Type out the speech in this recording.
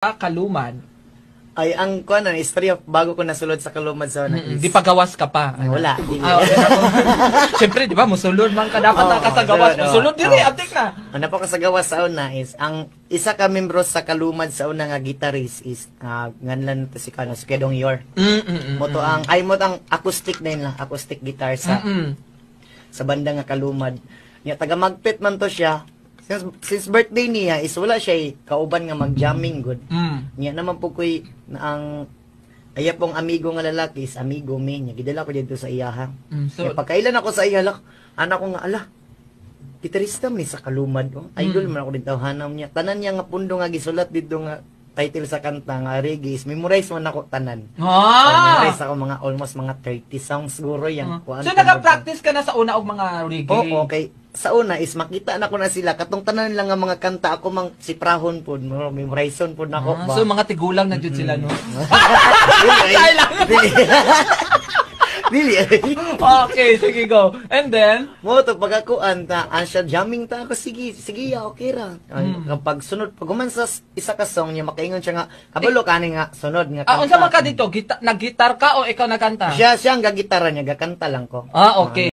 Kalumad. Ay, ang kuan history of bago ko nasulod sa Kalumad sa Di pa gawas ka pa. Wala. Siyempre, di ba, musulod man ka dapat nakasagawas. Musulod din atik na. Ano po kasagawas sa una is, ang isa ka membro sa Kalumad sa una nga guitarist is, nganlan to si Kano, si Kedong Yor. Moto ang, ay mo ang acoustic na yun lang, acoustic guitar sa banda nga Kalumad. Nga, taga magpit man to siya. Since birthday niya is wala siya kauban nga mag-jamming good. Niya naman po ko'y ang aya pong amigo nga lalaki is amigo me niya. Gidala ko dito sa iyaha. So, pagkailan ako sa iyaha, anak ko nga, ala, gitarista man sa Kalumad. Idol man ako dito, hanam niya. Tanan niya nga pundo nga gisulat dito nga title sa kanta nga reggae is memorize man ako tanan. Memorize ako mga almost mga 30 songs siguro yan. So naka-practice ka na sa una og mga reggae? Oo, okay. Sa una is makita na ko na sila katong tanan lang nga mga kanta ako mang siprahon pod memorization pod nako ba. So mga tigulang na jud sila no. Dili. Okay, sige go. And then mo to pag ako anta siya jamming ta ako sige okay ra. Kapag sunod pag guman sa isa ka song niya makaingon siya nga kabalo kani nga sunod nga kanta. Unsa man ka dito? Nag-gitar ka o ikaw nagkanta? Siya ang gagitara niya gakanta lang ko. Okay.